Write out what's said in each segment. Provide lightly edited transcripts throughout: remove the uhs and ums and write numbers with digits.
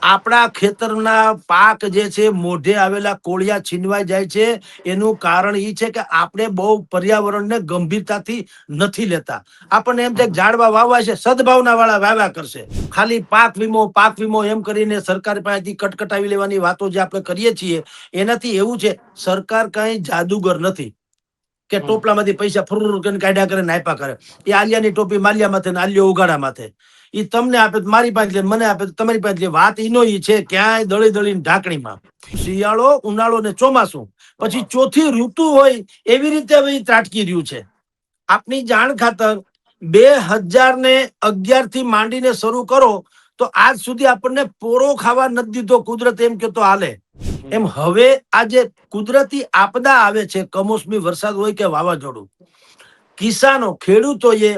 આપણા ખેતરના પાક જે છે મોઢે આવેલા કોળિયા છીનવાઈ જાય છે. એનું કારણ એ છે કે આપણે બહુ પર્યાવરણને ગંભીરતાથી નથી લેતા. આપણને એમ થાય ઝાડવા વાવવા છે, સદભાવના વાળા વાવ્યા કરશે. ખાલી પાક વીમો એમ કરીને સરકાર પાસેથી કટકટાવી લેવાની વાતો જે આપણે કરીએ છીએ, એનાથી એવું છે સરકાર કઈ જાદુગર નથી કે ટોપલામાંથી પૈસા ફુર કરીને કાઢ્યા કરે ને આપ્યા કરે. એ આલિયાની ટોપી માલિયા માથે ને આલિયો ઉગાડા માથે. એ તમને આપે તો મારી પાસે લે, મને આપે તો તમારી પાસે લે. વાત ઈનો ઈ છે ક્યાંય દળી દળીને ઢાંકણીમાં. શિયાળો, ઉનાળો ને ચોમાસું, પછી ચોથી ઋતુ હોય એવી રીતે હવે ત્રાટકી રહ્યું છે. આપની જાણ ખાતર 2011 થી માંડીને શરૂ કરો તો આજ સુધી આપણને પોરો ખાવા નથી દીધો કુદરત, એમ કે તો હાલે. એમ હવે આ જે કુદરતી આપદા આવે છે, કમોસમી વરસાદ હોય કે વાવાઝોડું, કિસાનો ખેડૂતોએ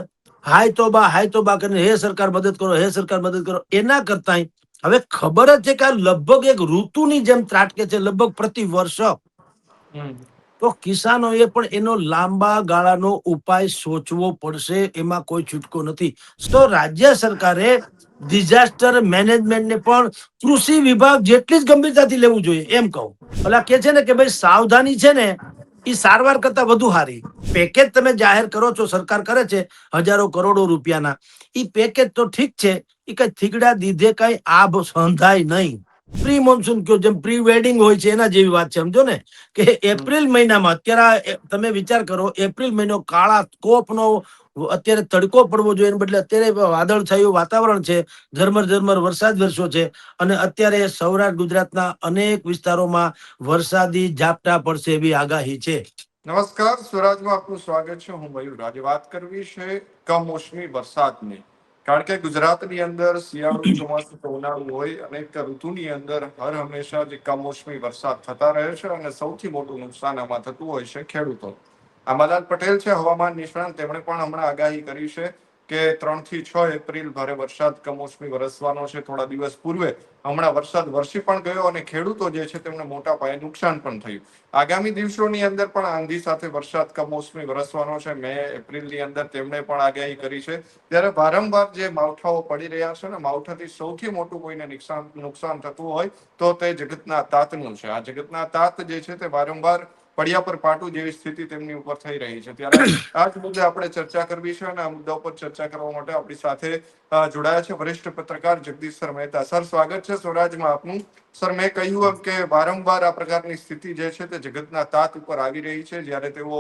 હાય તોબા કરીને હે સરકાર મદદ કરો, હે સરકાર મદદ કરો. એના કરતા હવે ખબર જ છે કે આ લગભગ એક ઋતુની જેમ ત્રાટકે છે, લગભગ પ્રતિ વર્ષ. તો કિસાનોએ પણ એનો લાંબા ગાળાનો ઉપાય સોચવો પડશે, એમાં કોઈ છૂટકો નથી. તો રાજ્ય સરકારે ડિઝાસ્ટર મેનેજમેન્ટને પણ કૃષિ વિભાગ જેટલી જ ગંભીરતાથી લેવું જોઈએ એમ કહું. ઓલા કે છે ને કે ભાઈ સાવધાની છે ને એ સારવાર કરતા વધુ સારી. પેકેજ તમે જાહેર કરો છો, સરકાર કરે છે હજારો કરોડો રૂપિયાના, એ પેકેજ તો ઠીક છે, એ કઈ થીગડા દીધે કઈ આભ સંધાય નહીં. પ્રી મોન્સૂન કયો જેમ પ્રી વેડિંગ હોય છે એના જેવી વાત છે. સમજો ને કે એપ્રિલ મહિનામાં અત્યારે તમે વિચાર કરો, એપ્રિલ મહિનો કાળા કોપનો અત્યારે તડકો પડવો જોઈએ એને બદલે અત્યારે વાદળછાયું વાતાવરણ છે, ઝરમર વરસાદ વરસ્યો છે. અને અત્યારે સૌરાષ્ટ્ર ગુજરાતના અનેક વિસ્તારોમાં વરસાદી ઝાપટા પડશે એવી આગાહી છે. નમસ્કાર, સ્વરાજમાં આપનું સ્વાગત છે. હું મયુર. આજે વાત કરવી છે કમોસમી વરસાદની. કારણ કે ગુજરાતની અંદર શિયાળુ, ચોમાસું, ઉનાળુ હોય, અનેક ઋતુની અંદર હર હંમેશા જે કમોસમી વરસાદ થતા રહે છે અને સૌથી મોટું નુકસાન આમાં થતું હોય છે ખેડૂતો. આંબાલાલ પટેલ છે હવામાન નિષ્ણાંત, તેમણે પણ હમણાં આગાહી કરી છે કે 3 થી 6 એપ્રિલ ભારે વરસાદ કમોસમી વરસવાનો છે. થોડા દિવસ પૂર્વે હમણાં વરસાદ વરસી પણ ગયો અને ખેડૂતો જે છે તેમને મોટા પાયે નુકસાન પણ થયું. આગામી દિવસોની અંદર પણ આંધી સાથે વરસાદ કમોસમી વરસવાનો છે. મે એપ્રિલની અંદર તેમણે પણ આગાહી કરી છે. ત્યારે વારંવાર જે માવઠાઓ પડી રહ્યા છે ને, માવઠાથી સૌથી મોટું કોઈને નુકસાન થતું હોય તો તે જગતના તાતનું છે. આ જગતના તાત જે છે તે વારંવાર પડ્યા પર પાટું જેવી સ્થિતિ તેમની ઉપર થઈ રહી છે. ત્યારે આ જ મુદ્દે આપણે ચર્ચા કરવી છે અને આ મુદ્દા ઉપર ચર્ચા કરવા માટે આપણી સાથે જોડાયા છે વરિષ્ઠ પત્રકાર જગદીશ સર મહેતા. સર, સ્વાગત છે સ્વરાજમાં આપનું. સર, મેં કહ્યું કે વારંવાર આ પ્રકારની સ્થિતિ જે છે તે જગતના તાત ઉપર આવી રહી છે, જ્યારે તેઓ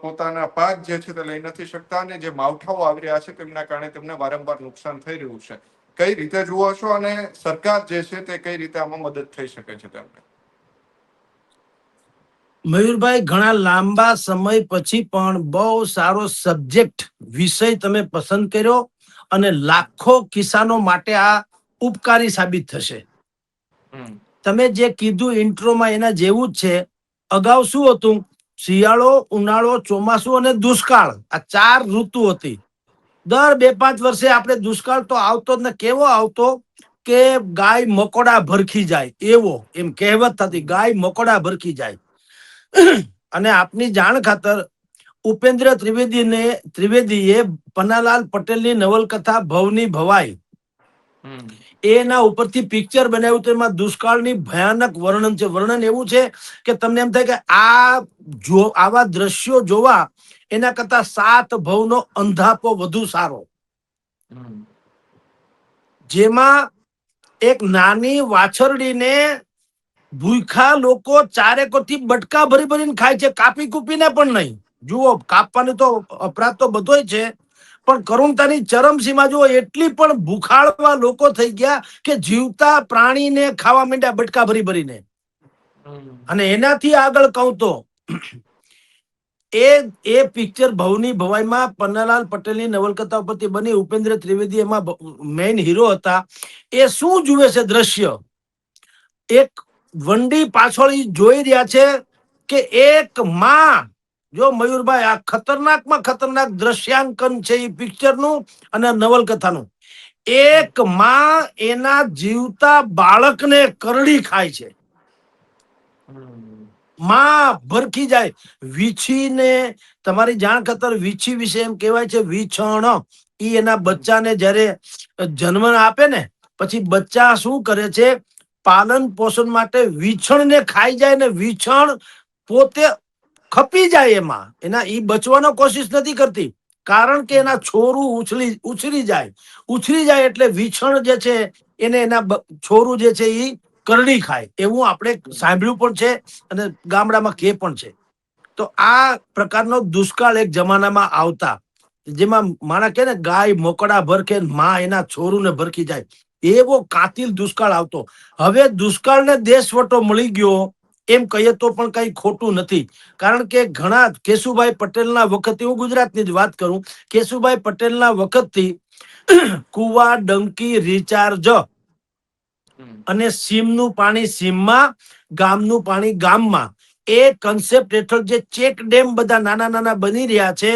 પોતાના પાક જે છે તે લઈ નથી શકતા અને જે માવઠાઓ આવી રહ્યા છે તેમના કારણે તેમને વારંવાર નુકસાન થઈ રહ્યું છે. કઈ રીતે જુઓ છો અને સરકાર જે છે તે કઈ રીતે આમાં મદદ થઈ શકે છે તેમને? મયુરભાઈ, ઘણા લાંબા સમય પછી પણ બહુ સારો સબ્જેક્ટ વિષય તમે પસંદ કર્યો અને લાખો કિસાનો માટે આ ઉપકારી સાબિત થશે. તમે જે કીધું ઇન્ટ્રોમાં એના જેવું જ છે. અગાઉ શું હતું? શિયાળો, ઉનાળો, ચોમાસું અને દુષ્કાળ, આ 4 ઋતુ હતી. દર 2-5 વર્ષે આપણે દુષ્કાળ તો આવતો જ ને. કેવો આવતો કે ગાય મકોડા ભરખી જાય એવો, એમ કહેવત થતી, ગાય મકોડા ભરખી જાય. અને આપની જાણ ખાતર ઉપેન્દ્ર ત્રિવેદીએ પન્નાલાલ પટેલની નવલકથા ભવની ભવાઈ એના ઉપરથી પિક્ચર બનાવ્યું. તો એમાં દુષ્કાળની ભયાનક વર્ણન છે. વર્ણન એવું છે કે તમને એમ થાય કે આવા દ્રશ્યો જોવા એના કરતા 7 ભવનો અંધાપો વધુ સારો. જેમાં એક નાની વાછરડીને ભૂખા લોકો ચારેકોરથી બટકા ભરી ભરીને ખાય છે, કાપી કૂપીને પણ નહીં. જુઓ, કાપવાની તો અપરાધ તો બધોય છે, પણ કરુણતાની ચરમસીમા જુઓ. એટલી પણ ભૂખાળવા લોકો થઈ ગયા કે જીવતા પ્રાણીને ખાવા માંડ્યા બટકા ભરી ભરીને. અને એનાથી આગળ કહું તો એ પિક્ચર ભવની ભવાઈમાં પન્નાલાલ પટેલની નવલકથા ઉપરથી બની. ઉપેન્દ્ર ત્રિવેદી એમાં મેઇન હીરો હતા. એ શું જુએ છે દ્રશ્ય? એક વંડી પાછળ જોઈ રહ્યા છે કે એક માં, જો મયુરભાઈ, આ ખતરનાકમાં ખતરનાક દ્રશ્યાંકન છે એ પિક્ચરનું અને નવલકથાનું. એક માં એના જીવતા બાળકને કરડી ખાય છે. માં ભરખી જાય. વીછીને, તમારી જાણ ખાતર વીછી વિશે એમ કહેવાય છે વીછણ. ઈ એના બચ્ચાને જ્યારે જન્મ આપે ને પછી બચ્ચા શું કરે છે, પાલન પોષણ માટે વીછણને ખાઈ જાય ને વીછણ પોતે ખપી જાય, એમાં એના ઈ બચવાનો કોશિશ નથી કરતી, કારણ કે એના છોરું ઉછરી જાય એટલે વીછણ જે છે એને એના છોરું જે છે એ કરડી ખાય, એવું આપણે સાંભળ્યું પણ છે અને ગામડામાં કે પણ છે. તો આ પ્રકારનો દુષ્કાળ એક જમાનામાં આવતા, જેમાં માણા કે ને ગાય મોકળા ભરખે માં એના છોરુને ભરખી જાય, એવો કાતિલ દુષ્કાળ આવતો. હવે દુષ્કાળને દેશવટો મળી ગયો એમ કહીએ તો પણ કઈ ખોટું નથી, કારણ કે ઘણા કેશુભાઈ પટેલના વખતથી, હું ગુજરાતની જ વાત કરું, કેશુભાઈ પટેલના વખતથી કુવા, ડંકી, રિચાર્જ અને સીમનું પાણી સીમમાં, ગામનું પાણી ગામમાં, એ કન્સેપ્ટ હેઠળ જે ચેક ડેમ બધા નાના નાના બની રહ્યા છે,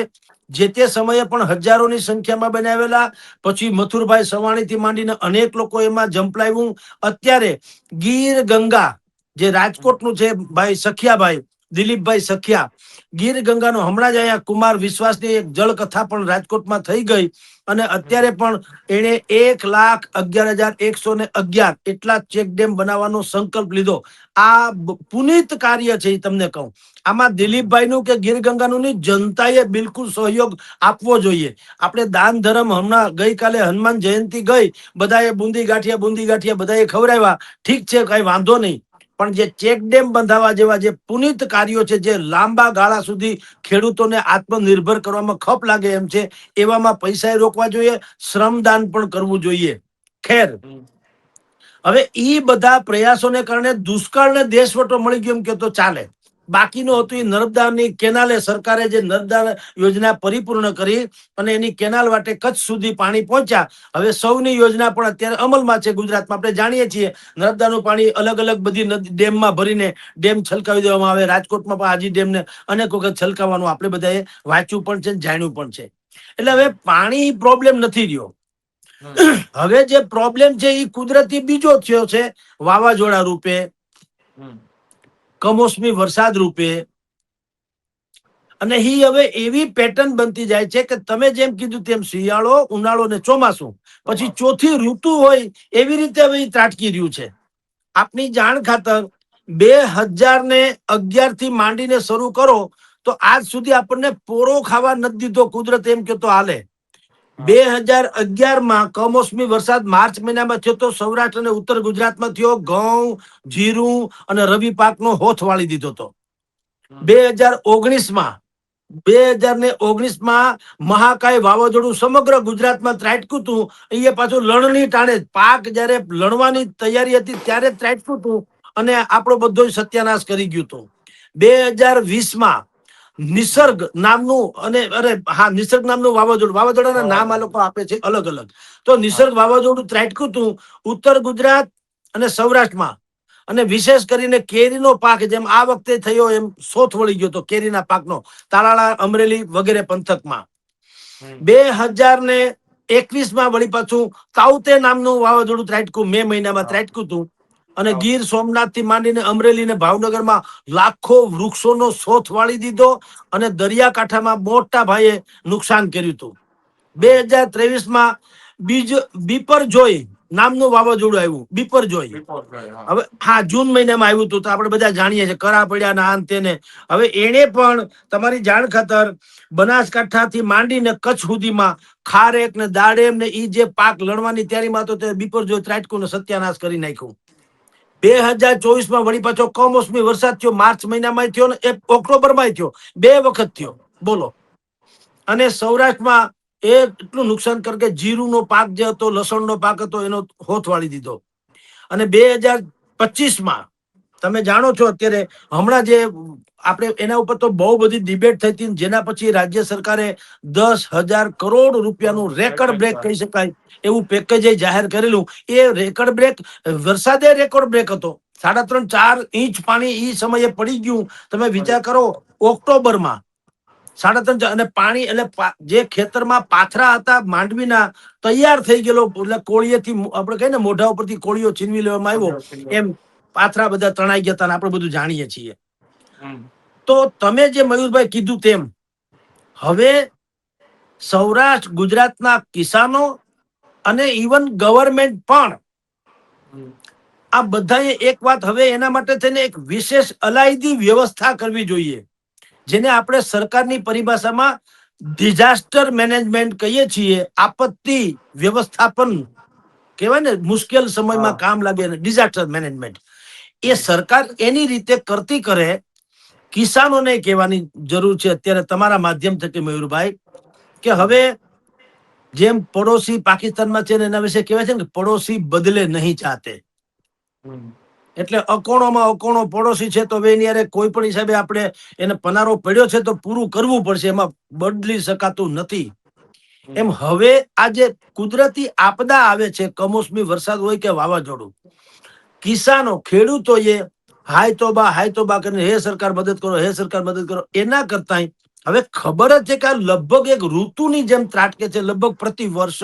જે તે સમયે પણ હજારોની સંખ્યામાં બનાવેલા, પછી મથુરભાઈ સવાણી થી માંડીને અનેક લોકો એમાં ઝંપલાવ્યું. અત્યારે ગીર ગંગા જે રાજકોટનું છે, ભાઈ સખિયાભાઈ દિલીપભાઈ સખિયા, ગીર ગંગાનો હમણાં જ અહીંયા કુમાર વિશ્વાસની એક જળ કથા પણ રાજકોટમાં થઈ ગઈ, અને અત્યારે પણ એણે 1,11,111 એટલા ચેક ડેમ બનાવવાનો સંકલ્પ લીધો. આ પુનિત કાર્ય છે, એ તમને કહું. આમાં દિલીપભાઈનું કે ગીર ગંગાનું ની, જનતાએ બિલકુલ સહયોગ આપવો જોઈએ. આપણે દાન ધર્મ, હમણાં ગઈકાલે હનુમાન જયંતિ ગઈ, બધાએ બુંદી ગાંઠિયા બધાએ ખવડાવ્યા, ઠીક છે, કઈ વાંધો નહીં, પણ જે ચેક ડેમ બંધાવા જેવા જે પુનિત કાર્યો છે, જે લાંબા ગાળા સુધી ખેડૂતોને આત્મનિર્ભર કરવામાં ખપ લાગે એમ છે, એવામાં પૈસા રોકવા જોઈએ, શ્રમદાન પણ કરવું જોઈએ. ખેર, હવે ઈ બધા પ્રયાસોને કારણે દુષ્કાળને દેશવટો મળી ગયો એમ કે તો ચાલે. બાકીનું હતું એ નર્મદાની કેનાલે, સરકારે જે નર્મદા યોજના પરિપૂર્ણ કરી અને એની કેનાલ વાટે કચ્છ સુધી પાણી પહોંચ્યા. હવે સૌની યોજના પણ અત્યારે અમલમાં છે ગુજરાતમાં. આપણે જાણીએ છીએ નર્મદાનું પાણી અલગ અલગ બધી ડેમમાં ભરીને ડેમ છલકાવી દેવામાં આવે. રાજકોટમાં પણ આજી ડેમને અનેક વખત છલકાવવાનું આપણે બધાએ વાંચ્યું પણ છે, જાણ્યું પણ છે. એટલે હવે પાણી પ્રોબ્લેમ નથી રહ્યો. હવે જે પ્રોબ્લેમ છે એ કુદરતી બીજો થયો છે, વાવાઝોડા રૂપે, કમોસમી વરસાદ રૂપે. અને ઈ હવે એવી પેટર્ન બનતી જાય છે કે તમે જેમ કીધું તેમ શિયાળો, ઉનાળો ને ચોમાસું, પછી ચોથી ઋતુ હોય એવી રીતે હવે ઈ ત્રાટકી રહ્યું છે. આપની જાણ ખાતર 2011 થી માંડીને શરૂ કરો તો આજ સુધી આપણને પોરો ખાવા નથી દીધો કુદરત, એમ કે તો હાલે. 2011 કમોસમી વરસાદ માર્ચ મહિનામાં થયો તો સૌરાષ્ટ્ર અને ઉત્તર ગુજરાતમાં થયો. ઘઉં, જીરું અને રવિ પાકનો હોથ વાળી દીધો હતો. 2019માં મહાકાય વાવાઝોડું સમગ્ર ગુજરાતમાં ત્રાટક્યું હતું. એ પાછું લણની ટાણે, પાક જયારે લણવાની તૈયારી હતી ત્યારે ત્રાટક્યું હતું અને આપણો બધો સત્યાનાશ કરી ગયું હતું. 2020માં નિસર્ગ નામનું, નિસર્ગ નામનું વાવાઝોડાના નામ આ લોકો આપે છે અલગ અલગ. તો નિસર્ગ વાવાઝોડું ત્રાટક્યું હતું ઉત્તર ગુજરાત અને સૌરાષ્ટ્રમાં, અને વિશેષ કરીને કેરીનો પાક જેમ આ વખતે થયો એમ સોથ વળી ગયો હતો કેરીના પાકનો, તાલાળા, અમરેલી વગેરે પંથકમાં. 2021માં વળી પાછું તાઉતે નામનું વાવાઝોડું ત્રાટક્યું, મે મહિનામાં ત્રાટક્યું હતું, અને ગીર સોમનાથ થી માંડીને અમરેલી ને ભાવનગરમાં લાખો વૃક્ષોનો સોથ વાળી દીધો અને દરિયાકાંઠામાં મોટા ભાઈએ નુકસાન કર્યું હતું. 2023માં બીપરજોય નામનું વાવાઝોડું આવ્યું, બીપરજોય. હવે જૂન મહિનામાં આવ્યું હતું, તો આપણે બધા જાણીએ છીએ, કરા પડ્યા ના આન તેને. હવે એને પણ તમારી જાણ ખાતર બનાસકાંઠા થી માંડીને કચ્છ સુધીમાં ખારેક ને દાડેમ ને ઈ જે પાક લણવાની તૈયારીમાં હતો તે બીપરજોય ત્રાટકું ને સત્યાનાશ કરી નાખ્યું. 2024માં વળી પાછો કમોસમી વરસાદ થયો, માર્ચ મહિનામાં થયો ને ઓક્ટોબરમાં થયો, 2 વખત થયો. બોલો. અને સૌરાષ્ટ્રમાં એટલું નુકસાન કર કે જીરુનો પાક જે હતો, લસણનો પાક હતો, એનો હોથ વાળી દીધો. અને 2025માં તમે જાણો છો અત્યારે હમણાં જે આપણે એના ઉપર તો બહુ બધી ડિબેટ થઈ હતી, જેના પછી રાજ્ય સરકારે 10,000 કરોડ રૂપિયાનું રેકર્ડ બ્રેક કહી શકાય એવું પેકેજ જાહેર કરેલું. એ રેકર્ડ બ્રેક, વરસાદે રેકોર્ડ બ્રેક હતો. 3.5-4 ઇંચ પાણી ઈ સમયે પડી ગયું. તમે વિચાર કરો, ઓક્ટોબરમાં 3.5, અને પાણી એટલે જે ખેતરમાં પાથરા હતા માંડવીના તૈયાર થઈ ગયેલો, એટલે કોળીએથી આપણે કહીએ ને મોઢા ઉપરથી કોળીઓ છીનવી લેવામાં આવ્યો એમ પાથરા બધા તણાઈ ગયા હતા, આપણે બધું જાણીએ છીએ. તો તમે જે મયુરભાઈ કીધું તેમ હવે સૌરાષ્ટ્ર ગુજરાતના કિસાનો અને ઇવન ગવર્મેન્ટ પણ આ બધાએ એક વાત હવે એના માટે થઈને એક વિશેષ અલાયદી વ્યવસ્થા કરવી જોઈએ, જેને આપણે સરકારની પરિભાષામાં ડિઝાસ્ટર મેનેજમેન્ટ કહીએ છીએ. આપત્તિ વ્યવસ્થાપન કહેવાય ને, મુશ્કેલ સમયમાં હા. કામ લાગે, ડિઝાસ્ટર મેનેજમેન્ટ. એ હમ. સરકાર એની રીતે કરતી કરે. કિસાનોને કહેવાની જરૂર છે અત્યારે તમારા માધ્યમ થકી મયુરભાઈ, કે હવે જેમ પડોશી પાકિસ્તાનમાં છે ને, એના વિશે કહેવાય છે ને કે પડોશી બદલે નહીં ચાહતે. એટલે અકોણોમાં અકોણો પડોશી છે, તો હવે એની હારે કોઈ પણ હિસાબે આપણે એને પનારો પડ્યો છે તો પૂરું કરવું પડશે, એમાં બદલી શકાતું નથી. એમ હવે આ જે કુદરતી આપદા આવે છે, કમોસમી વરસાદ હોય કે વાવાઝોડું, કિસાનો ખેડૂતોએ હાય તોબા કરીને હે સરકાર મદદ કરો, હે સરકાર મદદ કરો, એના કરતા હવે ખબર જ છે કે આ લગભગ એક ઋતુની જેમ ત્રાટકે છે, લગભગ પ્રતિ વર્ષ.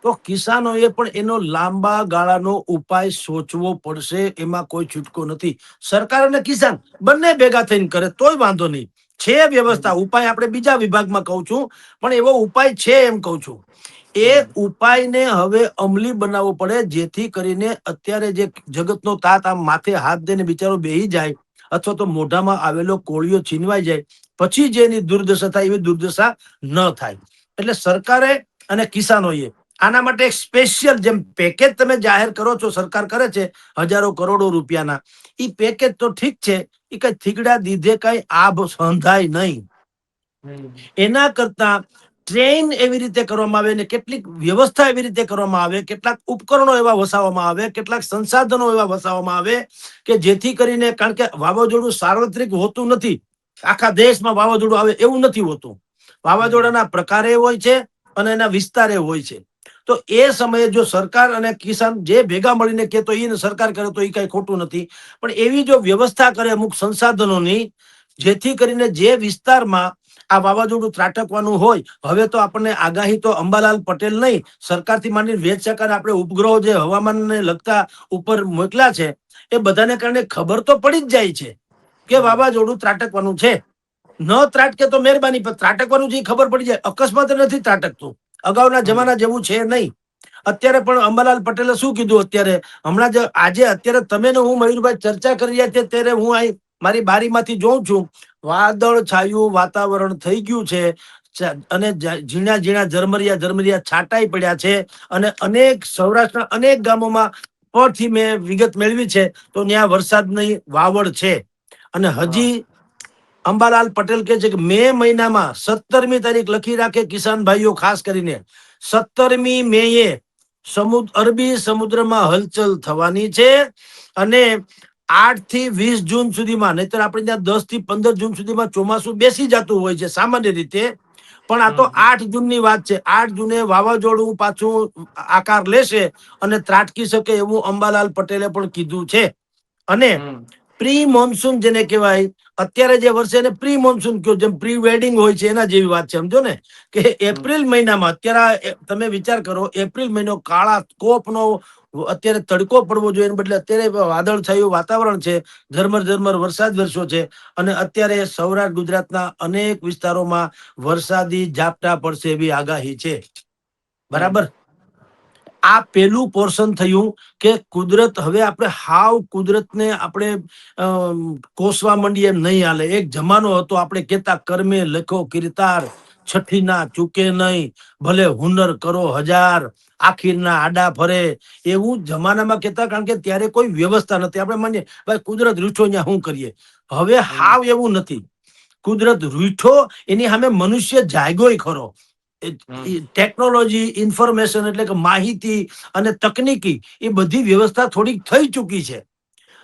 તો કિસાનોએ પણ એનો લાંબા ગાળાનો ઉપાય સોચવો પડશે, એમાં કોઈ છૂટકો નથી. સરકાર અને કિસાન બંને ભેગા થઈને કરે તોય વાંધો નહીં, છે વ્યવસ્થા. ઉપાય આપણે બીજા વિભાગમાં કહું છું, પણ એવો ઉપાય છે એમ કહું છું. એ ઉપાયને હવે અમલી બનાવવો પડે, જેથી કરીને અત્યારે જે જગતનો તાત આમ માથે હાથ દઈને બિચારો બેહી જાય, અથવા તો મોઢામાં આવેલો કોળિયો છીનવાઈ જાય, પછી જેની દુર્દશા થાય એવી દુર્દશા ન થાય. એટલે સરકારે અને કિસાનોએ આના માટે એક સ્પેશિયલ જેમ પેકેજ તમે જાહેર કરો છો, સરકાર કરે છે હજારો કરોડો રૂપિયાના, એ પેકેજ તો ઠીક છે, એ કઈ થીગડા દીધે કઈ આભ સંધાય નહીં. એના કરતા ટ્રેન એવી રીતે કરવામાં આવે ને કેટલીક વ્યવસ્થા એવી રીતે કરવામાં આવે, કેટલાક ઉપકરણો એવા વસાવવામાં આવે, કેટલાક સંસાધનો એવા વસાવવામાં આવે કે જેથી કરીને, કારણ કે વાવાઝોડું સાર્વત્રિક હોતું નથી, આખા દેશમાં વાવાઝોડું આવે એવું નથી હોતું. વાવાઝોડાના પ્રકારે હોય છે અને એના વિસ્તારે હોય છે. તો એ સમયે જો સરકાર અને કિસાન જે ભેગા મળીને કે, તો એ સરકાર કરે તો એ કઈ ખોટું નથી, પણ એવી જો વ્યવસ્થા કરે અમુક સંસાધનોની, જેથી કરીને જે વિસ્તારમાં આ વાવાઝોડું ત્રાટકવાનું હોય, હવે તો આપણને આગાહી તો અંબાલાલ પટેલ નહીં, સરકારથી માંડીને વેદ સરકાર આપણે ઉપગ્રહો જે હવામાનને લગતા ઉપર મોકલ્યા છે, એ બધાને કારણે ખબર તો પડી જ જાય છે કે વાવાઝોડું ત્રાટકવાનું છે. ન ત્રાટકે તો મહેરબાની, પણ ત્રાટકવાનું જે ખબર પડી જાય. અકસ્માત નથી ત્રાટકતું, અગાઉના જમાના જેવું છે નહીં. અત્યારે પણ અંબાલાલ પટેલે શું કીધું, અત્યારે હમણાં જ આજે અત્યારે તમે ને હું મયુરભાઈ ચર્ચા કરી રહ્યા છે, ત્યારે હું અહીં મારી બારીમાંથી જોઉં છું, વાદળ છાયું વાતાવરણ થઈ ગયું છે, અને ઝીણા ઝીણા ઝરમરિયા છાંટાઈ પડ્યા છે, અને અનેક સૌરાષ્ટ્રના અનેક ગામોમાં પરથી મેં વિગત મેળવી છે, તો ત્યાં વરસાદની વાવડ છે. અને હજી અંબાલાલ પટેલ કહે છે કે મે મહિનામાં 17મી તારીખ લખી રાખે કિસાન ભાઈઓ, ખાસ કરીને 17મી મેએ અરબી સમુદ્રમાં હલચલ થવાની છે, અને 8 થી 20 જૂન સુધીમાં, નહીતર આપણે ત્યાં 10 થી 15 જૂન સુધીમાં ચોમાસું બેસી જતું હોય છે સામાન્ય રીતે, પણ આ તો 8 જૂનની વાત છે. 8 જૂને વાવાઝોડું પાછું આકાર લેશે અને ત્રાટકી શકે એવું અંબાલાલ પટેલે પણ કીધું છે. અને પ્રી મોન્સૂન જેને કહેવાય, અત્યારે જે વર્ષે એને પ્રી મોન્સૂન કયો, જેમ પ્રી વેડિંગ હોય છે એના જેવી વાત છે, સમજો ને, કે એપ્રિલ મહિનામાં અત્યારે તમે વિચાર કરો, એપ્રિલ મહિનો કાળા કોપનો અત્યારે તડકો પડવો જોઈએ, એને બદલે અત્યારે વાદળ છાયું વાતાવરણ છે, ઝરમર વરસાદ વરસ્યો છે, અને અત્યારે સૌરાષ્ટ્ર ગુજરાતના અનેક વિસ્તારોમાં વરસાદી ઝાપટા પડશે એવી આગાહી છે. બરાબર. આ પેલું પોર્શન થયું કે કુદરત, હવે આપણે હાવ કુદરતને આપણે કોસવા માંડીએ નહીં હાલે. એક જમાનો હતો આપણે કહેતા કર્મે લખો કીર્તાર, છઠ્ઠી ના ચૂકે નહીં, ભલે હુનર કરો હજાર, આખીરના આડા ફરે, એવું જમાનામાં કહેતા. કારણ કે ત્યારે કોઈ વ્યવસ્થા નથી. આપણે માનીએ ભાઈ કુદરત રૂઠો ત્યાં શું કરીએ. હવે હાવ એવું નથી. કુદરત રૂઠો, એની સામે મનુષ્ય જાગ્યોય ખરો. ટેકનોલોજી, ઇન્ફોર્મેશન એટલે કે માહિતી અને તકનીકી, એ બધી વ્યવસ્થા થોડીક થઈ ચૂકી છે.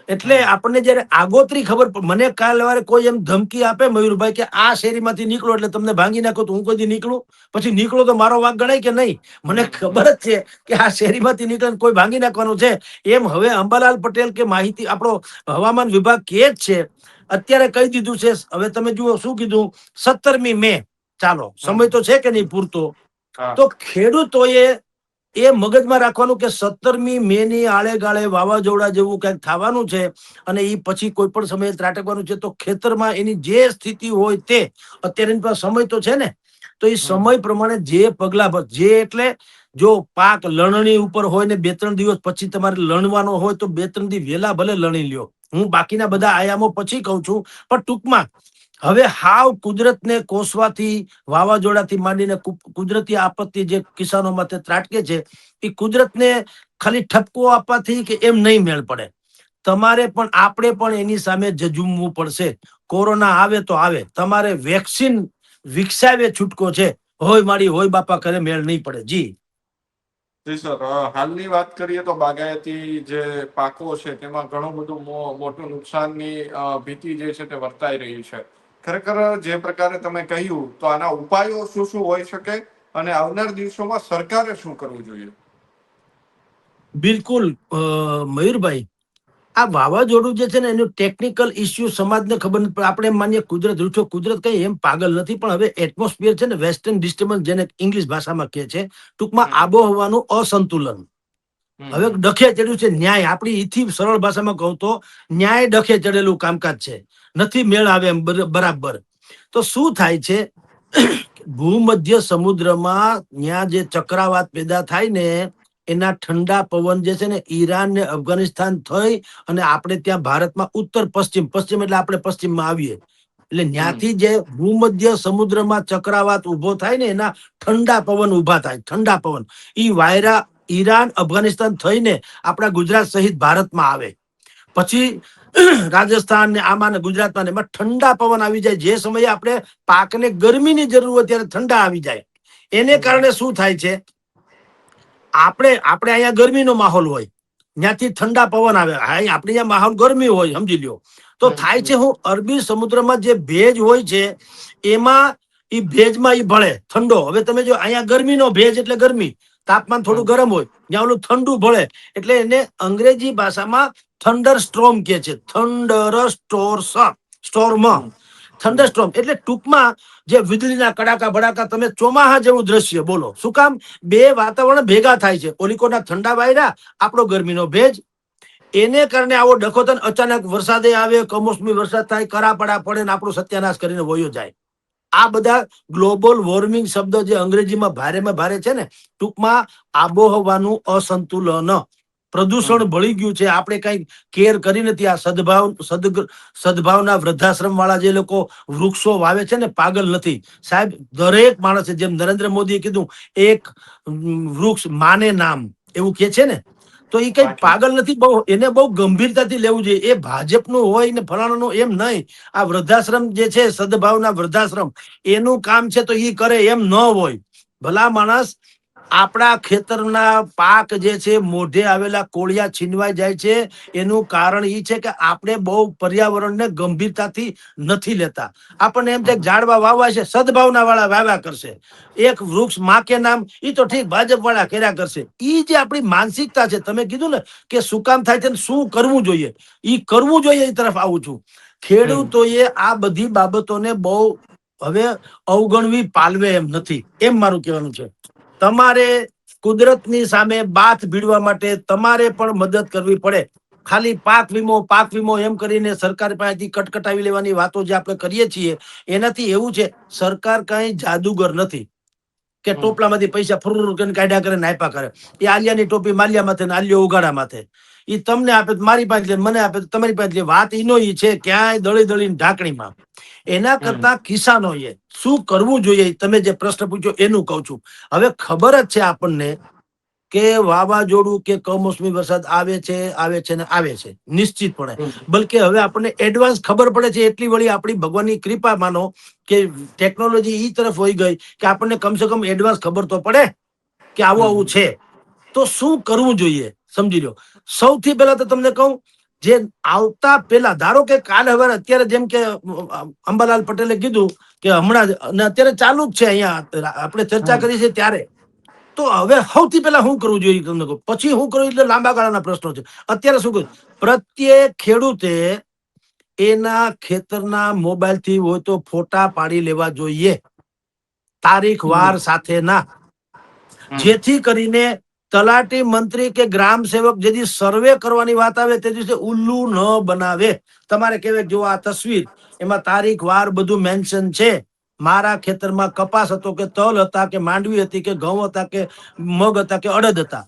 એટલે આપણને જયારે આગોતરી ખબર, મને કાલ વારે કોઈ એમ ધમકી આપે મયુરભાઈ કે આ શેરીમાંથી નીકળો એટલે તમને ભાંગી નાખો, તો હું કોઈ દી નીકળું? પછી નીકળો તો મારો વાંક ગણાય કે નહીં? મને ખબર જ છે કે આ શેરીમાંથી નીકળે કોઈ ભાંગી નાખવાનું છે. એમ હવે અંબાલાલ પટેલ કે માહિતી આપણો હવામાન વિભાગ કે જ છે, અત્યારે કહી દીધું છે. હવે તમે જુઓ શું કીધું, 17મી મે. ચાલો, સમય તો છે કે નહીં પૂરતો? તો ખેડૂતોએ એ મગજમાં રાખવાનું કે 17મી મે ની આળે ગાળે વાવાઝોડા જેવું કંઈક થવાનું છે, અને એ પછી કોઈ પણ સમયે ત્રાટકવાનું છે. તો ખેતરમાં એની જે સ્થિતિ હોય તે, અત્યારે એની પાસે સમય તો છે ને, તો એ સમય પ્રમાણે જે પગલા, જે એટલે જો પાક લણણી ઉપર હોય ને 2-3 દિવસ પછી તમારે લણવાનો હોય તો 2-3 દી વહેલા ભલે લણી લ્યો. હું બાકીના બધા આયામો પછી કહું છું, પણ ટૂંકમાં હવે હાવ કુદરતને કોસવાથી, વાવાઝોડાથી માંડીને કુદરતી આપત્તિ જે કિસાનો માટે ત્રાટકે છે, એ કુદરતને ખાલી ઠપકો આપવાથી કે એમ નહીં મેળ પડે. તમારે પણ આપણે પણ એની સામે ઝઝૂમવું પડશે. કોરોના આવે તો આવે, તમારે વેક્સિન વિકસાવે છૂટકો છે. હોય મારી હોય બાપા કરે મેળ નહીં પડે. જી જી સર, હાલની વાત કરીએ તો બાગાયતી જે પાકો છે તેમાં ઘણું બધું મોટું નુકસાનની ભીતિ જે છે તે વર્તાઈ રહી છે. ખરેખર જે પ્રકારે તમે કહ્યું તો આના ઉપાયો શું શું હોઈ શકે અને આવનાર દિવસોમાં સરકારે શું કરવું જોઈએ? બિલકુલ મયુરભાઈ, આ વાવાઝોડું જે છે ને એનું ટેકનિકલ ઇસ્યુ સમાજને ખબર નથી પડે. આપણે એમ માનીએ કુદરત રૂઠો, કુદરત કઈ એમ પાગલ નથી, પણ હવે એટમોસ્ફિયર છે ને વેસ્ટર્ન ડિસ્ટર્બન્સ જેને ઇંગ્લિશ ભાષામાં કહે છે, ટૂંકમાં આબોહવાનું અસંતુલન હવે ડખે ચડ્યું છે. ન્યાય, આપણી ઈથી સરળ ભાષામાં કહું તો ન્યાય ડખે ચડેલું કામકાજ છે, નથી મેળ આવે એમ બરાબર. તો શું થાય છે, ભૂમધ્ય સમુદ્રમાં ત્યાં જે ચક્રાવાત પેદા થાય ને એના ઠંડા પવન જે છે ને ઈરાન ને અફઘાનિસ્તાન થઈ અને આપણે ત્યાં ભારતમાં ઉત્તર પશ્ચિમ, પશ્ચિમ એટલે આપણે પશ્ચિમમાં આવીએ, એટલે ત્યાંથી જે ભૂમધ્ય સમુદ્રમાં ચક્રાવાત ઉભો થાય ને એના ઠંડા પવન ઉભા થાય. ઠંડા પવન ઈ વાયરા ઈરાન અફઘાનિસ્તાન થઈને આપણા ગુજરાત સહિત ભારતમાં આવે, પછી રાજસ્થાન ને આમાં ને ગુજરાતમાં ને એમાં ઠંડા પવન આવી જાય. જે સમયે આપણે પાકને ગરમીની જરૂર હોય ત્યારે ઠંડા આવી જાય. એને કારણે શું થાય છે, આપણે અહીંયા ગરમીનો માહોલ હોય, ત્યાંથી ઠંડા પવન આવે, આપણે અહીંયા માહોલ ગરમી હોય, સમજી લ્યો. તો થાય છે હું, અરબી સમુદ્રમાં જે ભેજ હોય છે એમાં એ ભેજમાં એ ભળે ઠંડો. હવે તમે જો અહીંયા ગરમીનો ભેજ એટલે ગરમી, તાપમાન થોડું ગરમ હોય, જ્યાં ઓલું ઠંડુ ભળે એટલે એને અંગ્રેજી ભાષામાં થંડર સ્ટ્રોમ કહે છે. થંડર સ્ટોર્મ, થંડર સ્ટોર્મ એટલે ટૂંકમાં જે વીજળીના કડાકા ભડાકા, તમે ચોમાહા જેવું દ્રશ્ય બોલો. શું કામ? બે વાતાવરણ ભેગા થાય છે, ઓલિકોના ઠંડા વાયરા, આપણો ગરમીનો ભેજ, એને કારણે આવો ડખોતન અચાનક વરસાદે આવે, કમોસમી વરસાદ થાય, કરાપડા પડે ને આપણું સત્યાનાશ કરીને વયો જાય. આ બધા ગ્લોબલ વોર્મિંગ શબ્દ જે અંગ્રેજીમાં ભારેમાં ભારે છે ને, ટૂંકમાં આબોહવાનું અસંતુલન, પ્રદૂષણ ભળી ગયું છે. આપણે કઈ કેર કરી નથી. આ સદભાવના વૃદ્ધાશ્રમ વાળા જે લોકો વૃક્ષો વાવે છે ને, પાગલ નથી સાહેબ. દરેક માણસે, જેમ નરેન્દ્ર મોદીએ કીધું, એક વૃક્ષ માને નામ, એવું કે છે ને, તો એ કઈ પાગલ નથી. બહુ એને બહુ ગંભીરતાથી લેવું જોઈએ. એ ભાજપનું હોય ને ફલાણાનું એમ નહીં. આ વૃદ્ધાશ્રમ જે છે, સદભાવના વૃદ્ધાશ્રમ, એનું કામ છે તો એ કરે, એમ ન હોય. ભલા માણસ, આપણા ખેતરના પાક જે છે, મોઢે આવેલા કોળિયા છીનવાઈ જાય છે. એનું કારણ એ છે કે આપણે બહુ પર્યાવરણને ગંભીરતાથી નથી લેતા. આપણને એમ થાય ઝાડવા વાવવા છે, સદભાવના વાળા વાવ્યા કરશે, એક વૃક્ષ માં કે નામ, એ તો ઠીક ભાજપ વાળા કર્યા કરશે. એ જે આપણી માનસિકતા છે, તમે કીધું ને કે શું કામ થાય છે, શું કરવું જોઈએ, એ કરવું જોઈએ, એ તરફ આવું છું. ખેડૂતોએ આ બધી બાબતોને બહુ હવે અવગણવી પાલવે એમ નથી, એમ મારું કહેવાનું છે. તમારે કુદરતની સામે બાથ ભીડવા માટે તમારે પણ મદદ કરવી પડે. ખાલી પાક વીમો એમ કરીને સરકાર પાસેથી કટકટાવી લેવાની વાતો જે આપણે કરીએ છીએ, એનાથી એવું છે, સરકાર કઈ જાદુગર નથી કે ટોપલામાંથી પૈસા ફુર કરીને કાઢ્યા કરે ને આપ્યા કરે. એ આલિયાની ટોપી માલિયા માથે ને આલિયો ઉગાડા માથે, એ તમને આપે મારી પાસે લે, મને આપે તમારી પાસે લે. વાત ઈનો ઈ છે, ક્યાંય દળી દળીને ઢાંકણીમાં. એના કરતા કિસાનોએ શું કરવું જોઈએ, તમે જે પ્રશ્ન પૂછ્યો એનું કહું છું. હવે ખબર જ છે આપણને કે વાવાઝોડું કે કમોસમી વરસાદ આવે છે ને આવે છે નિશ્ચિતપણે. બલકે હવે આપણને એડવાન્સ ખબર પડે છે. એટલી વળી આપણી ભગવાનની કૃપા માનો કે ટેકનોલોજી ઈ તરફ વહી ગઈ કે આપણને કમસે કમ એડવાન્સ ખબર તો પડે કે આવું છે. તો શું કરવું જોઈએ, સમજી લો. સૌથી પહેલા તો તમને કહું, જે આવતા પહેલા, ધારો કે કાલ હવે અત્યારે જેમ કે અંબાલાલ પટેલે કીધું કે હમણાં જ અત્યારે ચાલુ જ છે, અહીંયા આપણે ચર્ચા કરી છે ત્યારે, તો હવે સૌથી પહેલા શું કરવું જોઈએ તમને કહું, પછી શું કરવું એટલે લાંબા ગાળાના પ્રશ્નો છે. અત્યારે શું કરવું? પ્રત્યેક ખેડૂતે એના ખેતરના મોબાઈલથી હોય તો ફોટા પાડી લેવા જોઈએ, તારીખ વાર સાથેના, જેથી કરીને તલાટી મંત્રી કે ગ્રામ સેવક જેથી સર્વે કરવાની વાત આવે તે દિવસે ઉલ્લુ ન બનાવે. તમારે કહેવાય જો આ તસવીર, એમાં તારીખ વાર બધું મેન્શન છે, મારા ખેતરમાં કપાસ હતો કે તલ હતા કે માંડવી હતી કે ઘઉં હતા કે મગ હતા કે અડદ હતા,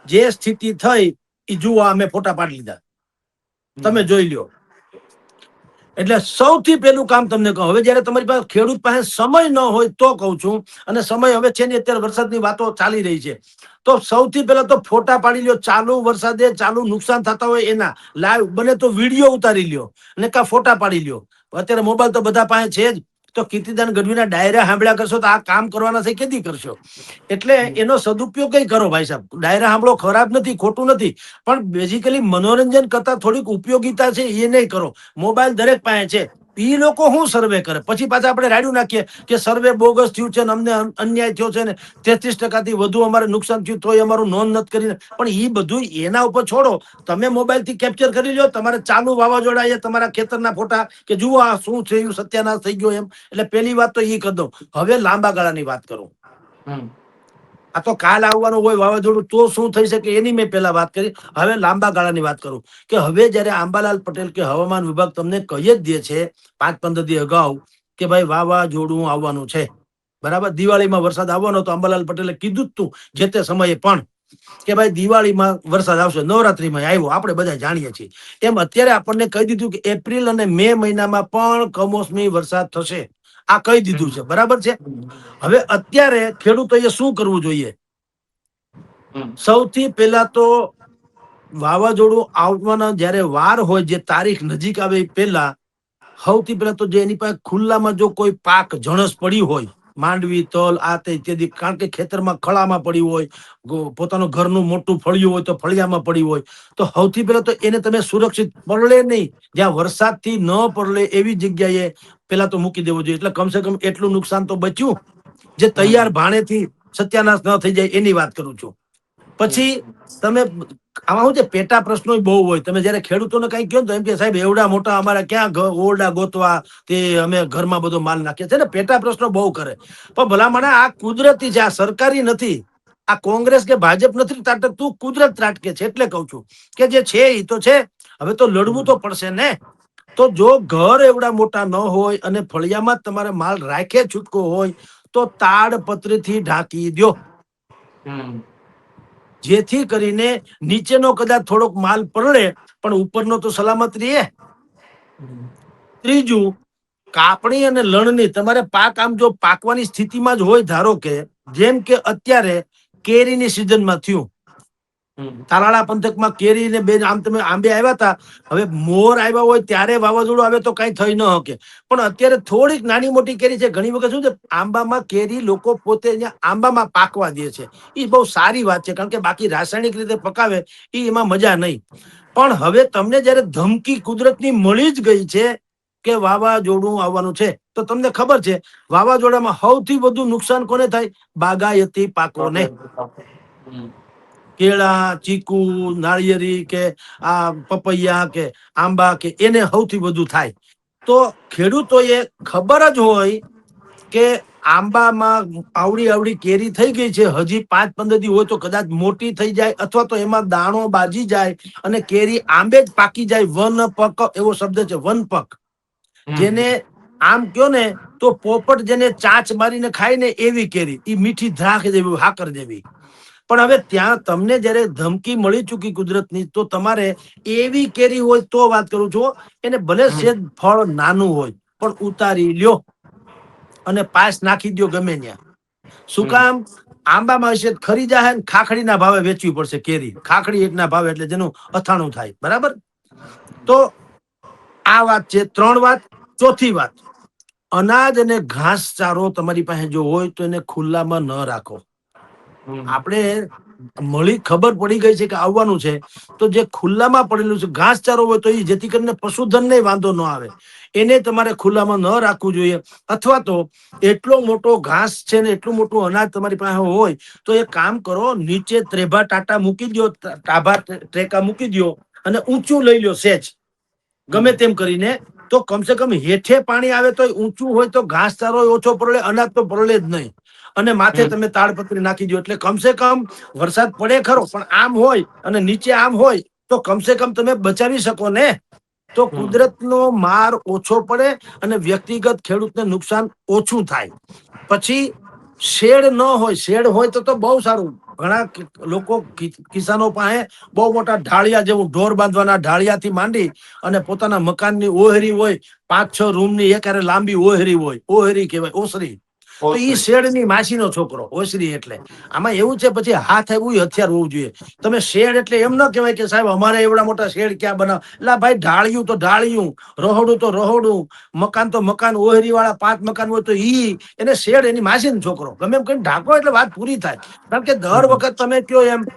જે સ્થિતિ થઈ એ જુઓ, અમે ફોટા પાડી લીધા, તમે જોઈ લ્યો. એટલે સૌથી પહેલું કામ તમને કહું, હવે જયારે તમારી પાસે ખેડૂત પાસે સમય ન હોય તો કહું છું, અને સમય હવે છે ને, અત્યારે વરસાદની વાતો ચાલી રહી છે, તો સૌથી પહેલા તો ફોટા પાડી લ્યો, ચાલુ વરસાદે ચાલુ નુકસાન થતા હોય એના લાઈવ બને તો વિડીયો ઉતારી લ્યો અને કા ફોટા પાડી લ્યો. અત્યારે મોબાઈલ તો બધા પાસે છે જ, તો કીર્તિદાન ગઢવીના ડાયરા સાંભળ્યા કરશો તો આ કામ કરવાના છે કેદી કરશો. એટલે એનો સદુપયોગ કઈ કરો ભાઈ સાહેબ, ડાયરા સાંભળો ખરાબ નથી, ખોટું નથી, પણ બેઝિકલી મનોરંજન કરતા થોડીક ઉપયોગિતા છે એ નહીં કરો. મોબાઈલ દરેક પાસે છે, એ લોકો શું સર્વે કરે, પછી પાછા આપણે રાડ્યું નાખીએ કે સર્વે બોગસ થયું છે ને અમને અન્યાય થયો છે ને 33% વધુ અમારે નુકસાન થયું તોય અમારું નોંધ નથી કરીને. પણ એ બધું એના ઉપર છોડો, તમે મોબાઈલ થી કેપ્ચર કરી લો તમારે ચાલુ વાવાઝોડા એ તમારા ખેતરના ફોટા કે જુઓ આ શું થયું, સત્યાનાશ થઈ ગયો એમ. એટલે પેલી વાત તો એ કરી દઉં. હવે લાંબા ગાળાની વાત કરું, આ તો કાલ આવવાનું હોય વાવાઝોડું તો શું થઈ શકે એની મેં પેલા વાત કરી. હવે લાંબા ગાળાની વાત કરું કે હવે જયારે આંબાલાલ પટેલ કે હવામાન વિભાગ તમને કહી જ દે છે 5-15 દી અગાઉ કે ભાઈ વાવાઝોડું આવવાનું છે, બરાબર, દિવાળીમાં વરસાદ આવવાનો, તો અંબાલાલ પટેલે કીધું જ તું જે તે સમયે પણ કે ભાઈ દિવાળીમાં વરસાદ આવશે, નવરાત્રીમાં આવ્યો, આપણે બધા જાણીએ છીએ. એમ અત્યારે આપણને કહી દીધું કે એપ્રિલ અને મે મહિનામાં પણ કમોસમી વરસાદ થશે, આ કહી દીધું છે, બરાબર છે. હવે અત્યારે ખેડૂતોએ શું કરવું જોઈએ? સૌથી પહેલા તો વાવાઝોડું આવવાના જયારે વાર હોય, જે તારીખ નજીક આવે પહેલા, સૌથી પહેલા તો જે એની પાસે ખુલ્લામાં જો કોઈ પાક જણસ પડી હોય, માંડવી તલ આ તે ઇત્યાદિ, કારણ કે ખેતરમાં ખળામાં પડી હોય, પોતાનું ઘરનું મોટું ફળિયું હોય તો ફળિયામાં પડી હોય, તો સૌથી પહેલા તો એને તમે સુરક્ષિત પડલે નહીં, જ્યાં વરસાદથી ન પડલે એવી જગ્યાએ પેલા તો મૂકી દેવો જોઈએ. એટલે કમસે કમ એટલું નુકસાન તો બચ્યું, જે તૈયાર ભાણેથી સત્યાનાશ ન થઈ જાય એની વાત કરું છું. પછી તમે આમાં શું છે, પેટા પ્રશ્નો બહુ હોય. તમે જયારે ખેડૂતોને કઈ કહો તો એમ કે સાહેબ એવડા મોટા અમારા ક્યાં ઓરડા ગોતવા, તે અમે ઘરમાં બધો માલ નાખીએ છીએ ને, પેટા પ્રશ્નો બહુ કરે. પણ ભલા મને આ કુદરતી છે, આ સરકારી નથી, આ કોંગ્રેસ કે ભાજપ નથી ત્રાટકતું, કુદરત ત્રાટકે છે. એટલે કઉ છું કે જે છે એ તો છે, હવે તો લડવું તો પડશે ને. તો જો ઘર એવડા મોટા ન હોય અને ફળિયામાં તમારે માલ રાખે છૂટકો હોય, તો તાડપત્રીથી ઢાંકી દો, જેથી કરીને નીચેનો કદાચ થોડોક માલ પડે પણ ઉપરનો તો સલામત રહે. ત્રીજું, કાપણી અને લણણી તમારે પાક આમ જો પાકવાની સ્થિતિમાં જ હોય, ધારો કે જેમ કે અત્યારે કેરીની સિઝનમાં થયું, તાલાળા પંથકમાં કેરી ને બેન આમ તમે આંબે આવ્યા હતા, હવે મોર આવ્યા હોય ત્યારે વાવાઝોડું આવે તો કઈ થઈ ન શકે, પણ અત્યારે થોડીક નાની મોટી કેરી છે. ઘણી વખત શું છે, આંબામાં કેરી લોકો પોતે અહીંયા આંબામાં પાકવા દે છે, એ બહુ સારી વાત છે, કારણ કે બાકી રાસાયણિક રીતે પકાવે એ એમાં મજા નહીં. પણ હવે તમને જયારે ધમકી કુદરતની મળી જ ગઈ છે કે વાવાઝોડું આવવાનું છે, તો તમને ખબર છે વાવાઝોડામાં સૌથી વધુ નુકસાન કોને થાય? બાગાયતી પાકોને. કેળા, ચીકુ, નાળિયેરી કે આ પપૈયા કે આંબા કે એને સૌથી વધુ થાય. તો ખેડૂતોએ ખબર જ હોય કે આંબામાં આવડી આવડી કેરી થઈ ગઈ છે, હજી 5-15 દી હોય તો કદાચ મોટી થઈ જાય, અથવા તો એમાં દાણો બાજી જાય અને કેરી આંબે જ પાકી જાય. વનપક એવો શબ્દ છે, વનપક, જેને આમ કયો ને તો પોપટ જેને ચાંચ મારીને ખાય ને એવી કેરી, એ મીઠી દ્રાક્ષ જેવી, હાકર જેવી. પણ હવે ત્યાં તમને જયારે ધમકી મળી ચૂકી કુદરતની, તો તમારે એવી કેરી હોય તો વાત કરું છું, એને ભલે સેજ ફળ નાનું હોય પણ ઉતારી લ્યો અને પાસ નાખી દો ગમે ત્યાં. શું કામ? આંબામાં હશે ખરી જાય ને ખાખડીના ભાવે વેચવી પડશે કેરી, ખાખડી એકના ભાવે, એટલે જેનું અથાણું થાય, બરાબર. તો આ વાત છે, 3 વાત. ચોથી વાત, અનાજ અને ઘાસચારો તમારી પાસે જો હોય તો એને ખુલ્લામાં ન રાખો. આપણે મળી ખબર પડી ગઈ છે કે આવવાનું છે, તો જે ખુલ્લામાં પડેલું છે ઘાસચારો હોય તો એ, જેથી કરીને પશુધનને વાંધો ન આવે, એને તમારે ખુલ્લામાં ન રાખવું જોઈએ. અથવા તો એટલો મોટો ઘાસ છે ને એટલું મોટું અનાજ તમારી પાસે હોય તો એક કામ કરો, નીચે ત્રેભા ટાટા મૂકી દો, ટાભા ટ્રેકા મૂકી દો અને ઊંચું લઈ લો સેજ, ગમે તેમ કરીને. તો કમસે કમ હેઠે પાણી આવે તો ઊંચું હોય તો ઘાસચારો ઓછો પડે, અનાજ તો પડે જ નહીં. અને માથે તમે તાડપત્રી નાખી દો, એટલે કમસે કમ વરસાદ પડે ખરો, પણ આમ હોય અને નીચે આમ હોય તો કમસે કમ તમે બચાવી શકો ને. તો કુદરતનો માર ઓછો પડે અને વ્યક્તિગત ખેડૂતને નુકસાન ઓછું થાય. પછી શેડ ન હોય, શેડ હોય તો બહુ સારું. ઘણા લોકો કિસાનો પાસે બહુ મોટા ઢાળિયા જેવું ઢોર બાંધવાના ઢાળિયાથી માંડી અને પોતાના મકાનની ઓહરી હોય, 5-6 રૂમની એકારે લાંબી ઓહરી હોય, ઓહરી કહેવાય, ઓસરી. તો ઈ ઓસરી. શેડની માસીનો છોકરો ઓસરી. એટલે આમાં એવું છે, પછી હાથ એવું હથિયાર હોવું જોઈએ. તમે શેડ એટલે એમ ન કહેવાય કે સાહેબ અમારે એવડા મોટા શેડ ક્યાં બનાવ. એટલે ભાઈ ઢાળિયું તો ઢાળિયું, રહોડું તો રહોડું, મકાન તો મકાન, ઓહરી વાળા 5 મકાન હોય તો એને શેડ એની માસીનો છોકરો ગમે એમ કરીને ઢાંકો એટલે વાત પૂરી થાય. કારણ કે દર વખત તમે કયો એમ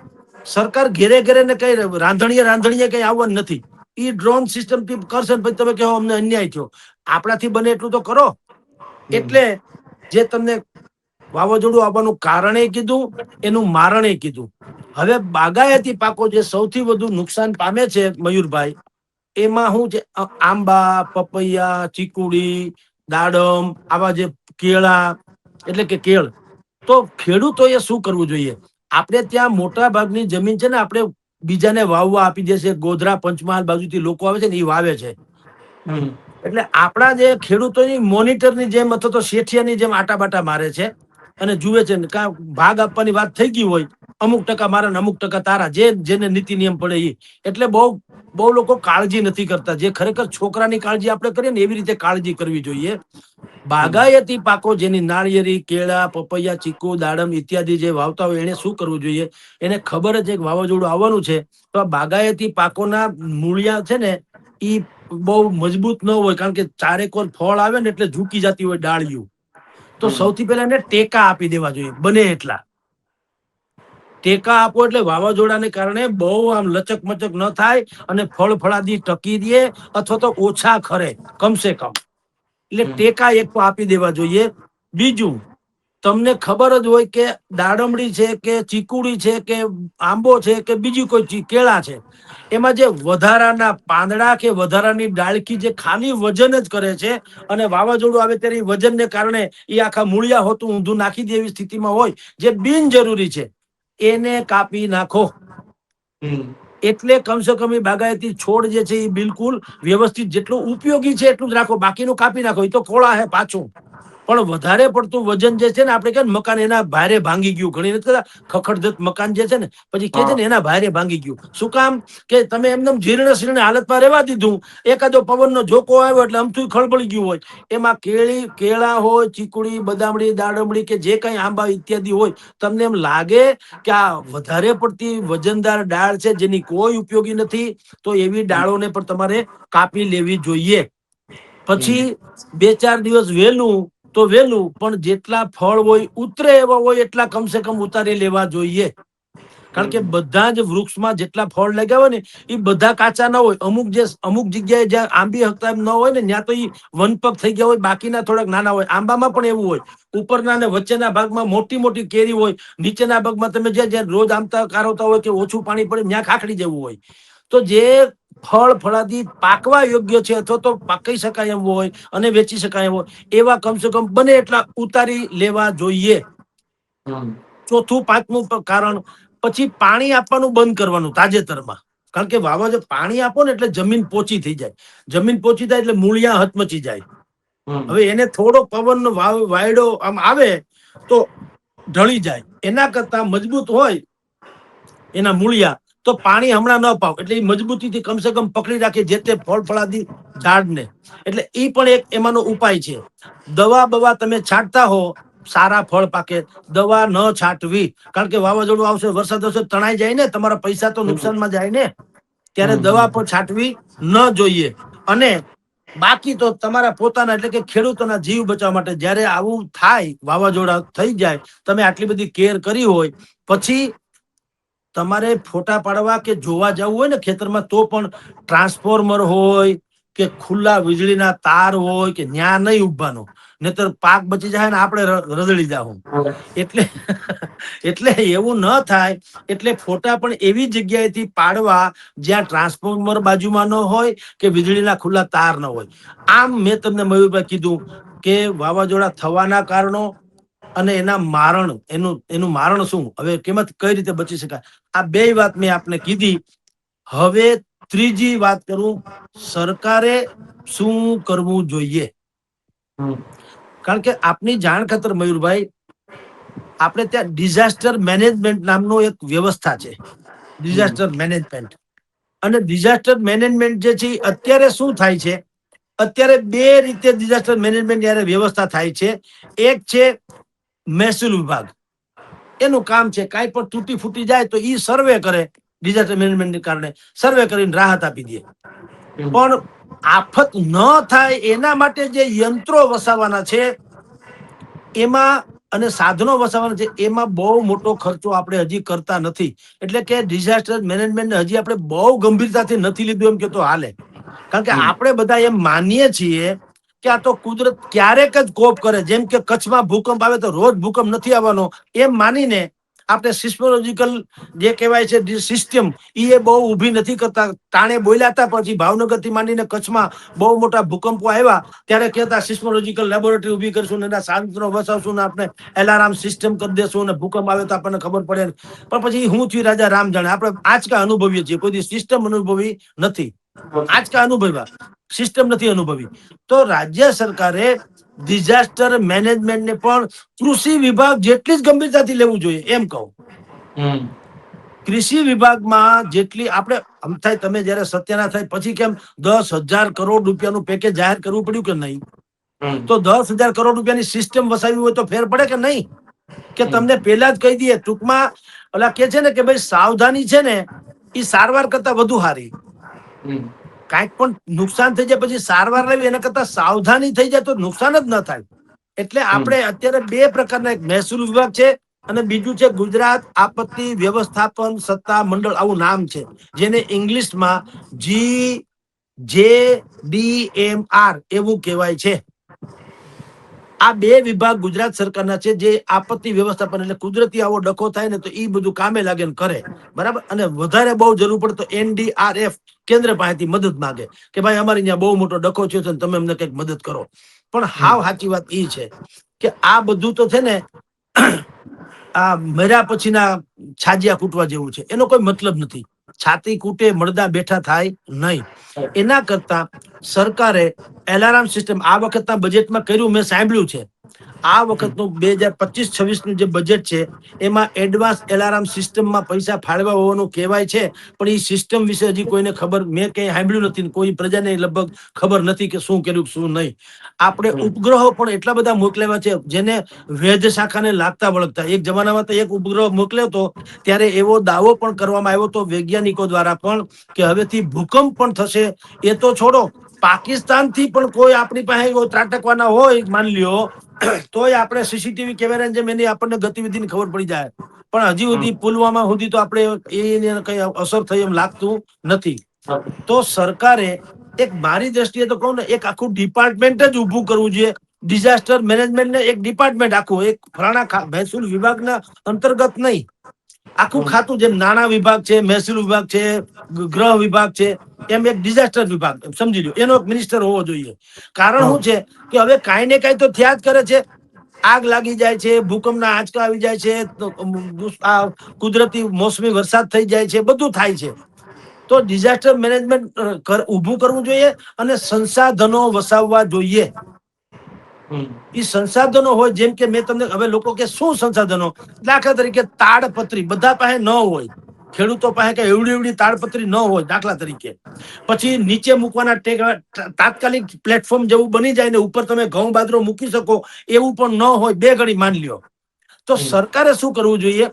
સરકાર ઘેરે ઘેરે ને કઈ રાંધણીએ કઈ આવવાનું નથી. ઈ ડ્રોન સિસ્ટમ થી કરશે ને પછી તમે કહો અમને અન્યાય થયો. આપણાથી બને એટલું તો કરો. એટલે જે તમને વાવાઝોડું આવવાનું કારણે કીધું, એનું મારણે કીધું. હવે બાગાયતી પાકો જે સૌથી વધુ નુકસાન પામે છે મયુરભાઈ, એમાં શું છે, આંબા, પપૈયા, ચીકુડી, દાડમ, આવા જે કેળા એટલે કે કેળ. તો ખેડૂતોએ શું કરવું જોઈએ? આપણે ત્યાં મોટા ભાગની જમીન છે ને, આપણે બીજાને વાવવા આપી દે છે. ગોધરા પંચમહાલ બાજુથી લોકો આવે છે ને, એ વાવે છે. એટલે આપણા જે ખેડૂતોની મોનિટરની જેમ અથવા તો શેઠિયાની જેમ આટાબાટા મારે છે અને જુએ છે. કાં ભાગ આપવાની વાત થઈ ગઈ હોય, અમુક ટકા મારા ને અમુક ટકા તારા, જેને નીતિ નિયમ પડે એ. એટલે બહુ લોકો કાળજી નથી કરતા. જે ખરેખર છોકરાની કાળજી આપણે કરીએ ને, એવી રીતે કાળજી કરવી જોઈએ. બાગાયતી પાકો જેની નાળિયેરી, કેળા, પપૈયા, ચીકુ, દાડમ ઇત્યાદિ જે વાવતા હોય, એને શું કરવું જોઈએ? એને ખબર જ છે કે વાવાઝોડું આવવાનું છે, તો આ બાગાયતી પાકોના મૂળિયા છે ને, ઈ બહુ મજબૂત ન હોય. કારણ કે ચારેક વાર ફળ આવે ને એટલે ઝૂકી જતી હોય ડાળીઓ. તો સૌથી પહેલા એને ટેકા આપી દેવા જોઈએ, બને એટલા ટેકા આપો. એટલે વાવાઝોડાને કારણે બહુ આમ લચકમચક ન થાય અને ફળ ફળાદી ટકી દે અથવા તો ઓછા ખરે કમસે કમ. એટલે ટેકા એક તો આપી દેવા જોઈએ. બીજું, તમને ખબર જ હોય કે દાડમડી છે કે ચીકુડી છે કે આંબો છે કે બીજી કોઈ કેળા છે, એમાં જે વધારાના પાંદડા કે વધારાની ડાળખી જે ખાલી વજન જ કરે છે, અને વાવાઝોડું આવે ત્યારે વજનને કારણે એ આખા મૂળિયા હોતું ઊંધું નાખી દે એવી સ્થિતિમાં હોય, જે બિનજરૂરી છે, એને કાપી નાખો. એટલે કમસે કમ એ બાગાયતી છોડ જે છે એ બિલકુલ વ્યવસ્થિત, જેટલું ઉપયોગી છે એટલું જ રાખો. બાકીનું કાપી નાખો, એ તો ખોળા હે પાછું. પણ વધારે પડતું વજન જે છે ને, આપણે કે મકાન એના ભારે ભાંગી ગયું, ઘણી નથી કહેતા ખખડધજ મકાન જે છે ને, પછી કે છે ને એના ભારે ભાંગી ગયું. શું કામ? કે તમે એમને જીર્ણ શીર્ણ હાલતમાં રહેવા દીધું. એકાદો પવનનો ઝોકો આવ્યો એટલે અમથું ખળબળી ગયું હોય. એમાં કેળા હોય, ચીકુડી, બદામડી, દાડમડી કે જે કઈ આંબા ઇત્યાદિ હોય, તમને એમ લાગે કે આ વધારે પડતી વજનદાર ડાળ છે જેની કોઈ ઉપયોગી નથી, તો એવી ડાળોને પણ તમારે કાપી લેવી જોઈએ. પછી 2-4 દિવસ વહેલું તો વહેલું, પણ જેટલા ફળ હોય, ઉતરે એવા હોય એટલા કમસે કમ ઉતારી લેવા જોઈએ. કારણ કે બધા જ વૃક્ષમાં જેટલા ફળ લાગ્યા હોય ને, એ બધા કાચા ના હોય. અમુક જગ્યાએ જ્યાં આંબી હકતા ન હોય ને, ત્યાં તો એ વનપક થઈ ગયા હોય, બાકીના થોડાક નાના હોય. આંબામાં પણ એવું હોય, ઉપરના અને વચ્ચેના ભાગમાં મોટી મોટી કેરી હોય, નીચેના ભાગમાં તમે જ્યાં રોજ આમતા કારવતા હોય કે ઓછું પાણી પડે ત્યાં ખાખડી જેવું હોય. તો જે ફળ ફળાદી પાકવા યોગ્ય છે અથવા તો પાકી શકાય એમ હોય અને વેચી શકાય એમ હોય, એવા કમસે કમ બને એટલા ઉતારી લેવા જોઈએ. ચોથું પાંચમું કારણ, પછી પાણી આપવાનું બંધ કરવાનું તાજેતરમાં. કારણ કે વાવાઝોડું પાણી આપો ને એટલે જમીન પોચી થઈ જાય. જમીન પોચી થાય એટલે મૂળિયા હચમચી જાય. હવે એને થોડો પવનનો વાયડો આમ આવે તો ઢળી જાય. એના કરતા મજબૂત હોય એના મૂળિયા, તો પાણી હમણાં ન પાવ એટલે એ મજબૂતીથી કમસે કમ પકડી રાખે જે તે ફળ ફળાદી ઝાડને. એટલે એ પણ એક એમાંનો ઉપાય છે. દવા બવા તમે છાંટતા હો, સારા ફળ પાકે. દવા ન છાંટવી, કારણ કે વાવાઝોડું આવશે, વરસાદ આવશે, તણાઈ જાય ને, તમારા પૈસા તો નુકસાનમાં જાય ને. ત્યારે દવા પણ છાંટવી ન જોઈએ. અને બાકી તો તમારા પોતાના એટલે કે ખેડૂતોના જીવ બચાવવા માટે જયારે આવું થાય, વાવાઝોડા થઈ જાય, તમે આટલી બધી કેર કરી હોય, પછી તમારે ફોટા પાડવા કે જોવા જવું હોય ને ખેતરમાં, તો પણ ટ્રાન્સફોર્મર હોય કે ખુલ્લા વીજળીના તાર હોય કે ન્યા નહીં ઉભવાનું. નહીતર પાક બચી જાય ને આપણે રદડી જાહું. એટલે એવું ન થાય. એટલે ફોટા પણ એવી જગ્યાએથી પાડવા જ્યાં ટ્રાન્સફોર્મર બાજુમાં ન હોય કે વીજળીના ખુલ્લા તાર ન હોય. આમ મેં તમને મયુરભાઈ કીધું કે વાવાઝોડા થવાના કારણો અને એના મારણ, એનું મારણ શું, હવે કેમાંથી કઈ રીતે બચી શકાય, આ બે વાત મેં આપને કીધી. હવે ત્રીજી વાત કરું, સરકારે શું કરવું જોઈએ? કારણ કે આપની જાણ ખાતર મયુરભાઈ, આપણે ત્યાં ડિઝાસ્ટર મેનેજમેન્ટ નામનો એક વ્યવસ્થા છે, ડિઝાસ્ટર મેનેજમેન્ટ. અને ડિઝાસ્ટર મેનેજમેન્ટ જે છે એ અત્યારે શું થાય છે, અત્યારે બે રીતે ડિઝાસ્ટર મેનેજમેન્ટ જ્યારે વ્યવસ્થા થાય છે. એક છે મહેસૂલ વિભાગ, એનું કામ છે કાંઈ પણ તૂટી ફૂટી જાય તો ઈ સર્વે કરે, ડિઝાસ્ટર મેનેજમેન્ટને કારણે સર્વે કરીને રાહત આપી દે. પણ આફત ન થાય એના માટે જે યંત્રો વસાવવાના છે એમાં, અને સાધનો વસાવવાના છે એમાં બહુ મોટો ખર્ચો આપણે હજી કરતા નથી. એટલે કે ડિઝાસ્ટર મેનેજમેન્ટ હજી આપણે બહુ ગંભીરતાથી નથી લીધું એમ કે તો હાલે. કારણ કે આપણે બધા એમ માનીએ છીએ કે આ તો કુદરત ક્યારેક જ કોપ કરે, જેમ કે કચ્છમાં ભૂકંપ આવે તો રોજ ભૂકંપ નથી આવવાનો એમ માનીને આપણે સિસ્મોલોજીકલ જે કહેવાય છે સિસ્ટમ એ બહુ ઊભી નથી કરતા. તાણે બોલ્યા હતા, પછી ભાવનગર થી માંડીને કચ્છમાં બહુ મોટા ભૂકંપો આવ્યા ત્યારે કહેતા સિસ્મોલોજીકલ લેબોરેટરી ઊભી કરશું ને એના સાધનો વસાવશું ને આપણે એલાર્મ સિસ્ટમ કરી દેશું અને ભૂકંપ આવે તો આપણને ખબર પડે. પણ પછી હું થયું રાજા રામ જાણે. આપણે આંચકા અનુભવીએ છીએ, કોઈ સિસ્ટમ અનુભવી નથી. આંચકા અનુભવ્યા, સિસ્ટમ નથી અનુભવી. તો રાજ્ય સરકારે ડિઝાસ્ટર મેનેજમેન્ટને પણ કૃષિ વિભાગ જેટલી જ ગંભીરતાથી લેવું જોઈએ એમ કહું. કૃષિ વિભાગમાં જેટલી આપણે આમ થાય, તમે જયારે સત્યના થાય પછી કેમ 10,000 કરોડ રૂપિયાનું પેકેજ જાહેર કરવું પડ્યું કે નહીં? તો 10,000 કરોડ રૂપિયાની સિસ્ટમ વસાવી હોય તો ફેર પડે કે નહીં? કે તમને પેલા જ કહી દઈએ, ટૂંકમાં ઓલા કે છે ને કે ભાઈ સાવધાની છે ને એ સારવાર કરતા વધુ સારી. કાંઈક પણ નુકસાન થઈ જાય પછી સારવાર લેવી એના કરતા સાવધાની થઈ જાય તો નુકસાન જ ન થાય. એટલે આપણે અત્યારે બે પ્રકારના, એક મહેસૂલ વિભાગ છે અને બીજું છે ગુજરાત આપત્તિ વ્યવસ્થાપન સત્તા મંડળ, આવું નામ છે, જેને ઇંગ્લિશમાં GJDMR એવું કહેવાય છે. આ બે વિભાગ ગુજરાત સરકારના છે જે આપત્તિ વ્યવસ્થાપન, એટલે કુદરતી આવો ડખો થાય ને તો એ બધું કામે લાગે ને કરે, બરાબર. અને વધારે બહુ જરૂર પડે તો NDRF કેન્દ્ર પાસેથી મદદ માંગે કે ભાઈ અમારી ત્યાં બહુ મોટો ડખો થયો છે તમે અમને કંઈક મદદ કરો. પણ હાવ સાચી વાત એ છે કે આ બધું તો છે ને આ મર્યા પછીના છાજિયા કૂટવા જેવું છે, એનો કોઈ મતલબ નથી. છાતી કૂટે મળદા બેઠા થાય નહીં. એના કરતા સરકારે એલાર્મ સિસ્ટમ આ વખતના બજેટમાં કર્યું, મેં સાંભળ્યું છે. આ વખતનું 2025-26 નું જે બજેટ છે એમાં એડવાન્સ એલાર્મ સિસ્ટમમાં પૈસા ફાળવા હોવાનું કહેવાય છે. પણ એ સિસ્ટમ વિશે હજી કોઈને ખબર, મેં કંઈ સાંભળ્યું નથી, કોઈ પ્રજાને લગભગ ખબર નથી કે શું કર્યું શું નહીં. આપણે ઉપગ્રહો પણ એટલા બધા મોકલ્યા છે જેને વેધ શાખાને લાગતા વળગતા. એક જમાનામાં તો એક ઉપગ્રહ મોકલ્યો હતો ત્યારે એવો દાવો પણ કરવામાં આવ્યો હતો વૈજ્ઞાનિકો દ્વારા પણ કે હવેથી ભૂકંપ પણ થશે. એ તો છોડો, પાકિસ્તાન થી પણ કોઈ આપણી પાસે ત્રાટકવાના હોય માની લ્યો તોય આપણે સીસીટીવી કેમેરાની જેમ એની આપણને ગતિવિધિની ખબર પડી જાય. પણ હજી સુધી પુલવામા સુધી તો આપણે એને કઈ અસર થઈ એમ લાગતું નથી. તો સરકારે એક, મારી દ્રષ્ટિએ તો કહું ને, એક આખું ડિપાર્ટમેન્ટ જ ઊભું કરવું જોઈએ. ડિઝાસ્ટર મેનેજમેન્ટ ને એક ડિપાર્ટમેન્ટ આખું, એક ફલાણા મહેસૂલ વિભાગના અંતર્ગત નહીં, આખું ખાતું, જેમ નાણાં વિભાગ છે, મહેસૂલ વિભાગ છે, ગૃહ વિભાગ છે, એમ એક ડિઝાસ્ટર વિભાગ સમજી લો, એનો એક મિનિસ્ટર હોવો જોઈએ. કારણ શું છે કે હવે કાંઈ ને કાંઈ તો થયા જ કરે છે. આગ લાગી જાય છે, ભૂકંપના આંચકા આવી જાય છે, કુદરતી મોસમી વરસાદ થઈ જાય છે, બધું થાય છે. તો ડિઝાસ્ટર મેનેજમેન્ટ ઊભું કરવું જોઈએ અને સંસાધનો વસાવવા જોઈએ. એ સંસાધનો હોય, જેમ કે મેં તમને, હવે લોકો કે શું સંસાધનો, દાખલા તરીકે તાડપત્રી બધા પાસે ન હોય, ખેડૂતો પાસે કે એવડી એવડી તાડપત્રી ન હોય દાખલા તરીકે. પછી નીચે મૂકવાના તાત્કાલિક પ્લેટફોર્મ જેવું બની જાય ને ઉપર તમે ઘઉં બાજરો મૂકી શકો એવું પણ ન હોય, બે ઘડી માની લ્યો. તો સરકારે શું કરવું જોઈએ,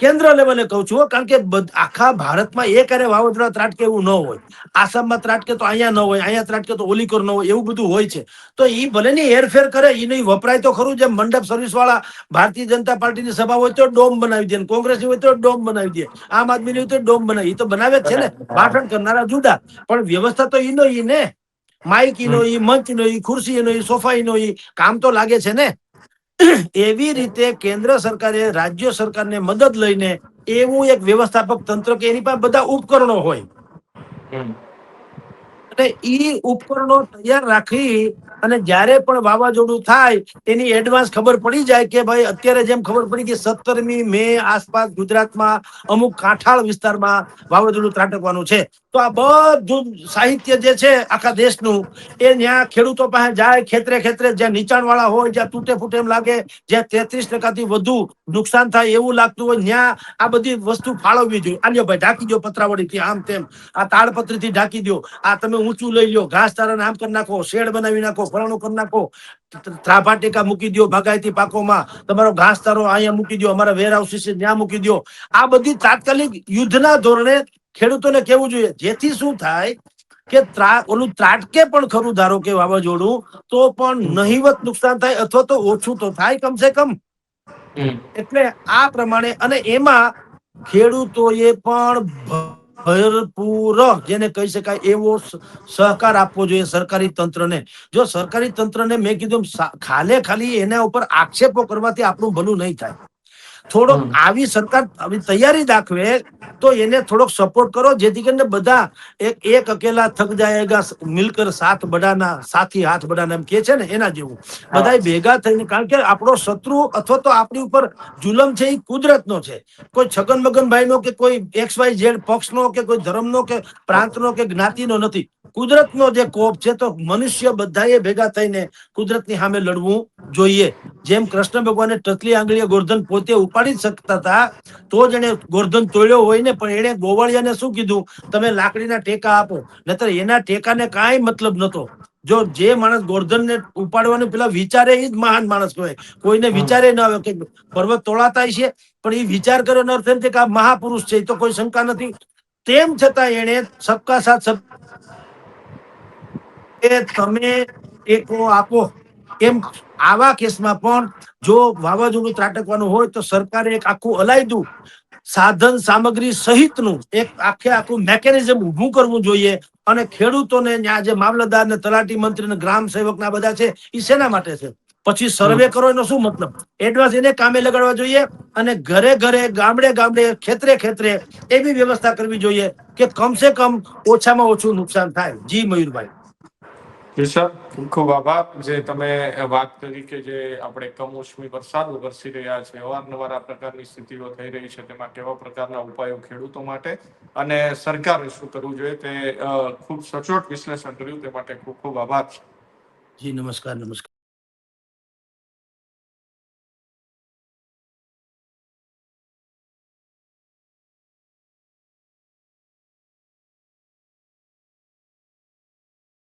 કેન્દ્ર લેવલે કહું છું, કારણ કે આખા ભારતમાં એક અરે વાવાઝોડા ત્રાટકે એવું ન હોય. આસામમાં ત્રાટકે તો અહીંયા ન હોય, અહીંયા ત્રાટકે તો ઓલીકોર ન હોય, એવું બધું હોય છે. તો એ ભલે ની હેરફેર કરે, એ નહીં વપરાય તો ખરું. જેમ મંડપ સર્વિસ વાળા ભારતીય જનતા પાર્ટીની સભા હોય તો ડોમ બનાવી દે, કોંગ્રેસની હોય તો ડોમ બનાવી દે, આમ આદમીની હોય તો ડોમ બનાવી, એ તો બનાવે જ છે ને. ભાષણ કરનારા જુદા, પણ વ્યવસ્થા તો ઈનો ઈ ને, માઇક ઈનો ઈ, મંચ નો ઈ, ખુરશી નો ઈ, સોફા નો ઈ, કામ તો લાગે છે ને. એવી રીતે કેન્દ્ર સરકારે રાજ્ય સરકારને મદદ લઈને એવું એક વ્યવસ્થાપક તંત્ર કે એની પાસે બધા ઉપકરણો હોય અને ઈ ઉપકરણો તૈયાર રાખી અને જ્યારે પણ વાવાઝોડું થાય એની એડવાન્સ ખબર પડી જાય કે ભાઈ અત્યારે જેમ ખબર પડી કે 17મી મે આસપાસ ગુજરાતમાં અમુક કાંઠાળ વિસ્તારમાં વાવાઝોડું ત્રાટકવાનું છે, તો આ બધું સાહિત્ય જે છે આખા દેશનું એ ત્યાં ખેડૂતો પાસે જાય, ખેતરે ખેતરે જ્યાં નીચાણવાળા હોય, જ્યાં તૂટે ફૂટે એમ લાગે, જ્યાં 33% થી વધુ નુકસાન થાય એવું લાગતું હોય, ત્યાં આ બધી વસ્તુ ફાળવવી જોઈએ. આલ્યો ભાઈ ઢાંકી દો પતરાવળીથી, આમ તેમ આ તાડપત્રીથી ઢાંકી દો, આ તમે ઊંચું લઈ લો, ઘાસ ચારાને આમ કરી નાખો, શેડ બનાવી નાખો, ફલાણું કરી નાખો, ત્રાભા ટેકા મૂકી દો બાગાયતી પાકોમાં, તમારો ઘાસચારો અહીંયા મૂકી દો, અમારા વેર હાઉસીસ છે ત્યાં મૂકી દો. આ બધી તાત્કાલિક યુદ્ધના ધોરણે ખેડૂતોને કહેવું જોઈએ, જેથી શું થાય કે ઓલું ત્રાટકે પણ ખરું ધારો કે વાવાઝોડું, તો પણ નહિવત નુકસાન થાય અથવા તો ઓછું તો થાય કમસે કમ. એટલે આ પ્રમાણે, અને એમાં ખેડૂતોએ પણ ભરપૂર જેને કહી શકાય એવો સહકાર આપવો જોઈએ સરકારી તંત્રને. જો સરકારી તંત્રને મેં કીધું ખાલી એના ઉપર આક્ષેપો કરવાથી આપણું ભલું નહીં થાય. થોડોક આવી સરકાર આવી તૈયારી દાખવે તો એને થોડોક સપોર્ટ કરો, જેથી કરીને બધા એક અકેલા થક જાયેગા મિલકર સાથ બડાના, સાથી હાથ બડાના એમ કે છે ને, એના જેવું બધા ભેગા થઈને. કારણ કે આપણો શત્રુ અથવા તો આપણી ઉપર જુલમ છે એ કુદરતનો છે, કોઈ છગન મગનભાઈ નો કે કોઈ XYZ પક્ષનો કે કોઈ ધર્મનો કે પ્રાંતનો કે જ્ઞાતિનો નથી. કુદરતનો જે કોપ છે, તો મનુષ્ય બધાએ ભેગા થઈને કુદરતની સામે લડવું જોઈએ. જેમ કૃષ્ણ ભગવાને ટચલી આંગળીએ ગોર્ધન પોતે ઉપાડી જ શકતા હતા, તો જ એને ગોર્ધન તોડ્યો હોય ને, પણ એને ગોવાળિયાને શું કીધું, તમે લાકડીના ટેકા આપો, નહીતર એના ટેકાને કાંઈ મતલબ નતો. જો જે માણસ ગોર્ધનને ઉપાડવાનું પેલા વિચારે એ જ મહાન માણસ કહેવાય. કોઈને વિચારે ન આવે કે પર્વત તોડાતા છે, પણ એ વિચાર કર્યો અર્થ એમ છે કે આ મહાપુરુષ છે, એ તો કોઈ શંકા નથી. તેમ છતાં એને સબકા સાથ તમે ટેકો આપો. એમ આવા કેસમાં પણ જો વાવાઝોડું ત્રાટકવાનું હોય તો સરકારે એક આખું અલાયદું સાધન સામગ્રી સહિતનું એક આખું મેકેનિઝમ ઊભું કરવું જોઈએ. અને ખેડૂતોને ત્યાં જે મામલતદાર ને તલાટી મંત્રી ને ગ્રામ સેવક ના બધા છે, એ શેના માટે છે? પછી સર્વે કરો એનો શું મતલબ? એડવાન્સ એને કામે લગાડવા જોઈએ. અને ઘરે ઘરે, ગામડે ગામડે, ખેતરે ખેતરે એવી વ્યવસ્થા કરવી જોઈએ કે કમસે કમ ઓછામાં ઓછું નુકસાન થાય. જી મયુરભાઈ. સર, ખૂબ ખૂબ આભાર. જે તમે વાત કરી કે જે આપણે કમોસમી વરસાદ વરસી રહ્યા છે, અવારનવાર આ પ્રકારની સ્થિતિઓ થઈ રહી છે, તેમાં કેવા પ્રકારના ઉપાયો ખેડૂતો માટે અને સરકારે શું કરવું જોઈએ, તે ખૂબ સચોટ વિશ્લેષણ કર્યું, તે માટે ખૂબ ખૂબ આભાર. જી નમસ્કાર. નમસ્કાર.